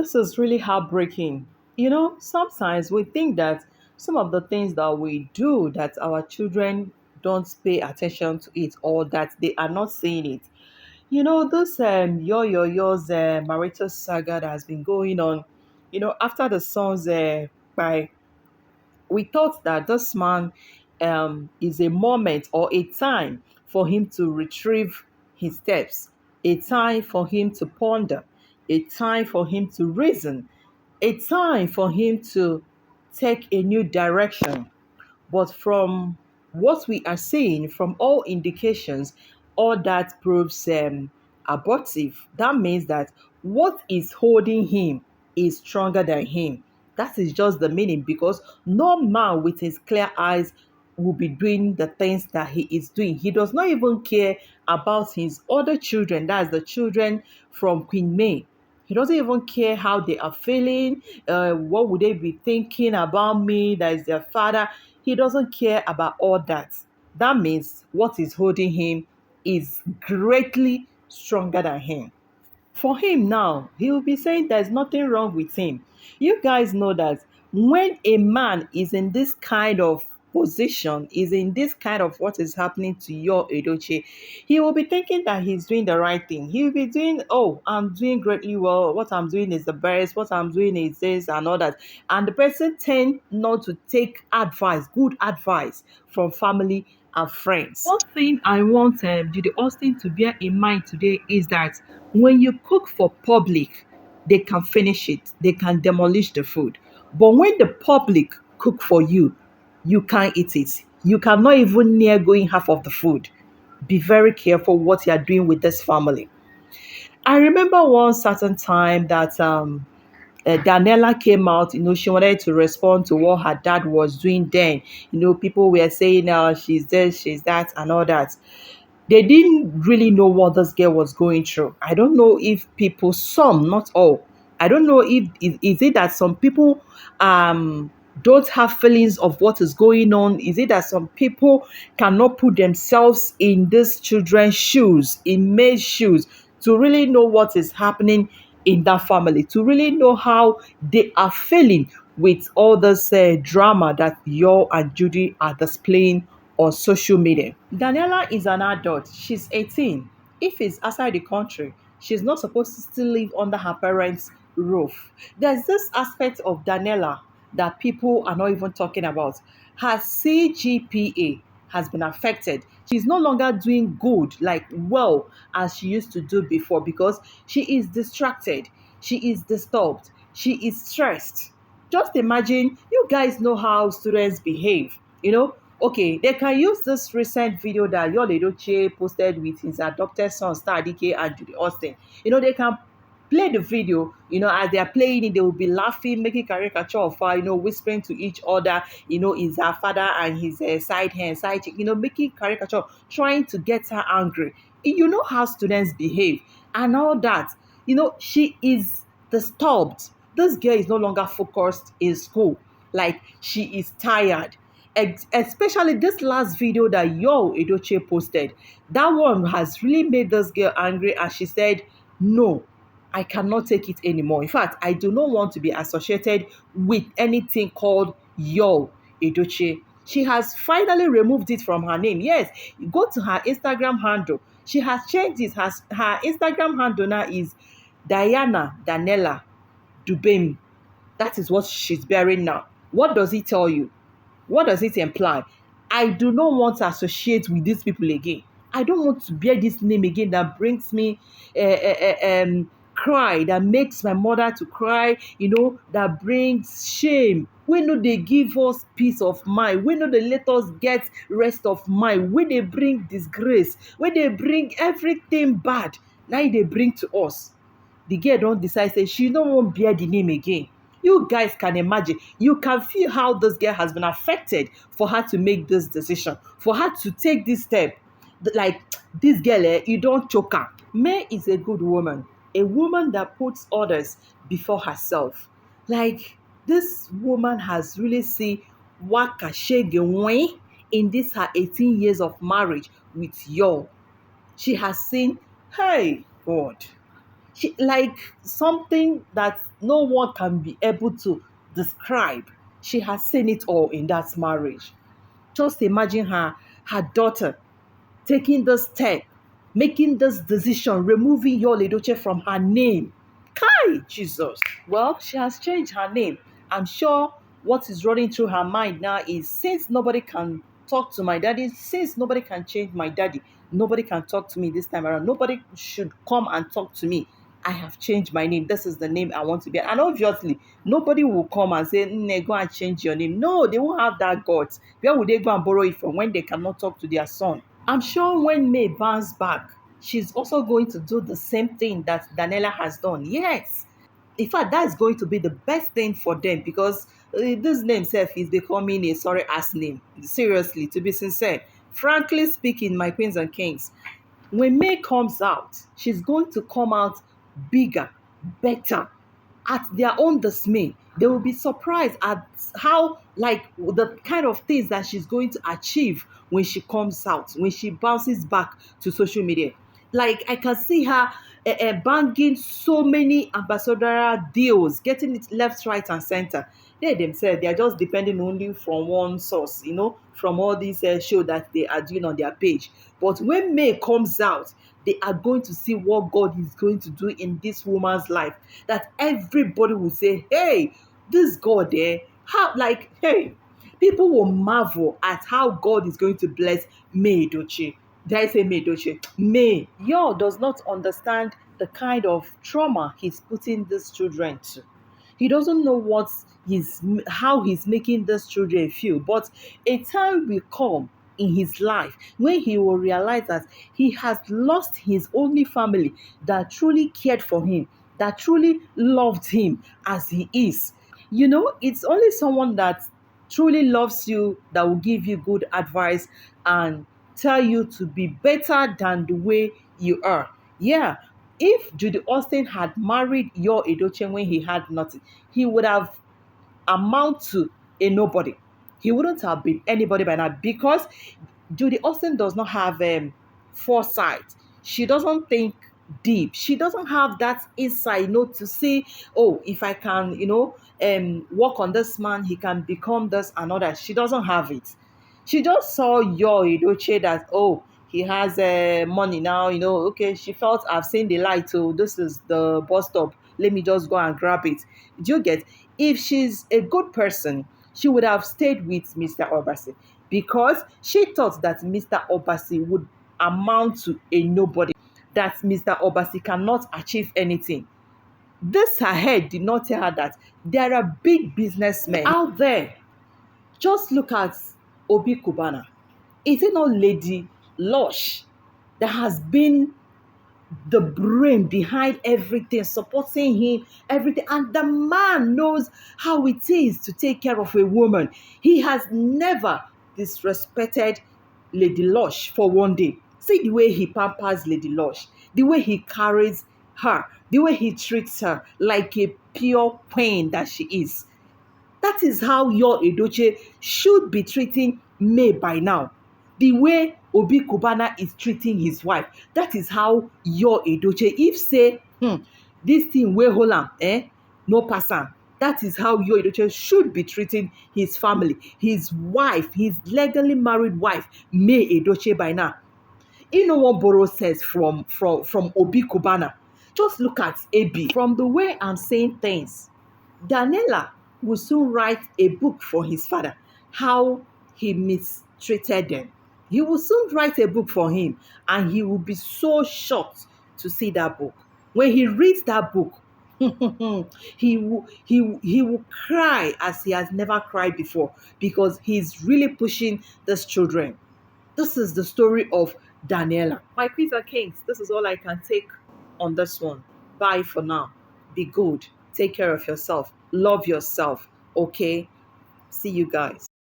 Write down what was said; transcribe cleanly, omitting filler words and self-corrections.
This is really heartbreaking. Sometimes we think that some of the things that we do that our children don't pay attention to it or that they are not seeing it. This yours marital saga that has been going on. After the sons by we thought that this man is a moment or a time for him to retrieve his steps, a time for him to ponder, a time for him to reason, a time for him to take a new direction. But from what we are seeing, from all indications, all that proves abortive. That means that what is holding him is stronger than him. That is just the meaning because no man with his clear eyes will be doing the things that he is doing. He does not even care about his other children, that's the children from Queen May. He doesn't even care how they are feeling. What would they be thinking about me? That is their father. He doesn't care about all that. That means what is holding him is greatly stronger than him. For him now, he will be saying there's nothing wrong with him. You guys know that when a man is in this kind of position, is in this kind of what is happening to your Edoche, he will be thinking that he's doing the right thing. He will be doing, oh, I'm doing greatly well. What I'm doing is the best. What I'm doing is this and all that. And the person tend not to take advice, good advice from family and friends. One thing I want Judy Austin to bear in mind today is that when you cook for public, they can finish it, they can demolish the food. But when the public cook for you, you can't eat it. You cannot even near going half of the food. Be very careful what you are doing with this family. I remember one certain time that Daniela came out, she wanted to respond to what her dad was doing then. People were saying, she's this, she's that, and all that. They didn't really know what this girl was going through. I don't know if people, some, not all. I don't know if is it that some people don't have feelings of what is going on. Is it that some people cannot put themselves in these children's shoes, in May's shoes, to really know what is happening in that family, to really know how they are feeling with all this drama that Yo and Judy are displaying on social media. Daniela is an adult. She's 18. If it's outside the country, she's not supposed to still live under her parents' roof. There's this aspect of Daniela that people are not even talking about. Her CGPA has been affected. She's no longer doing good, like well, as she used to do before because she is distracted. She is disturbed. She is stressed. Just imagine, you guys know how students behave. Okay, they can use this recent video that Yul Edochie posted with his adopted son, Star DK and Judy Austin. They can play the video, as they are playing it, they will be laughing, making caricature of her, whispering to each other, is her father and his side hand, side chick, making caricature, trying to get her angry. You know how students behave and all that. She is disturbed. This girl is no longer focused in school. Like, she is tired. Especially this last video that Yo Edochie posted. That one has really made this girl angry, and she said, no, I cannot take it anymore. In fact, I do not want to be associated with anything called Yo Edochie. She has finally removed it from her name. Yes, go to her Instagram handle. She has changed it. Her Instagram handle now is Diana Danella Dubem. That is what she's bearing now. What does it tell you? What does it imply? I do not want to associate with these people again. I don't want to bear this name again that brings me cry, that makes my mother to cry, that brings shame. We know they give us peace of mind. We know they let us get rest of mind. When they bring disgrace, when they bring everything bad, now they bring to us. The girl don't decide, say she don't want bear the name again. You guys can imagine. You can feel how this girl has been affected for her to make this decision, for her to take this step. Like, this girl, you don't choke her. May is a good woman, a woman that puts others before herself. Like, this woman has really seen waka shege in this her 18 years of marriage with Yo. She has seen, hey, God. She like something that no one can be able to describe. She has seen it all in that marriage. Just imagine her daughter taking this step, making this decision, removing Yul Edochie from her name. Kai, Jesus. Well, she has changed her name. I'm sure what is running through her mind now is, since nobody can talk to my daddy, since nobody can change my daddy, nobody can talk to me this time around, nobody should come and talk to me. I have changed my name. This is the name I want to be. And obviously, nobody will come and say, go and change your name. No, they won't have that guts. Where would they go and borrow it from when they cannot talk to their son? I'm sure when May bounces back, she's also going to do the same thing that Daniela has done. Yes. In fact, that's going to be the best thing for them, because this name self is becoming a sorry ass name. Seriously, to be sincere. Frankly speaking, my queens and kings, when May comes out, she's going to come out bigger, better, at their own dismay. They will be surprised at how, like, the kind of things that she's going to achieve when she comes out, when she bounces back to social media. Like, I can see her banging so many ambassadorial deals, getting it left, right, and center. They themselves, they are just depending only from one source, from all these show that they are doing on their page. But when May comes out, they are going to see what God is going to do in this woman's life. That everybody will say, hey, this God there, how, like, hey, people will marvel at how God is going to bless May Edochie. Did I say May Edochie? May. Yo does not understand the kind of trauma he's putting these children to. He doesn't know how he's making these children feel. But a time will come in his life when he will realize that he has lost his only family that truly cared for him, that truly loved him as he is. It's only someone that truly loves you that will give you good advice and tell you to be better than the way you are. Yeah, if Judy Austin had married your Edochie when he had nothing, he would have amount to a nobody. He wouldn't have been anybody by now, because Judy Austin does not have foresight. She doesn't think deep. She doesn't have that insight, to see, oh, if I can, work on this man, he can become this and other. She doesn't have it. She just saw your Edochie that, oh, he has money now, okay, she felt, I've seen the light, so this is the bus stop. Let me just go and grab it. Do you get? If she's a good person, she would have stayed with Mr. Obasi, because she thought that Mr. Obasi would amount to a nobody, that Mr. Obasi cannot achieve anything. This her head did not tell her that there are big businessmen out there. Just look at Obi Kubana. Is it not Lady Lush that has been the brain behind everything, supporting him, everything? And the man knows how it is to take care of a woman. He has never disrespected Lady Lush for one day. See the way he pampers Lady Lush, the way he carries her, the way he treats her like a pure queen that she is. That is how your Edochie should be treating May by now. The way Obi Kubana is treating his wife, that is how your Edochie, if say, this thing wey hold am, no pass am. That is how your Edochie should be treating his family, his wife, his legally married wife, May Edochie by now. He no wan borrow sense from Obi Kubana. Just look at AB. From the way I'm saying things, Daniela will soon write a book for his father, how he mistreated them. He will soon write a book for him, and he will be so shocked to see that book. When he reads that book, he will cry as he has never cried before, because he's really pushing these children. This is the story of Daniela. My queens and kings, this is all I can take on this one. Bye for now. Be good. Take care of yourself. Love yourself. Okay? See you guys.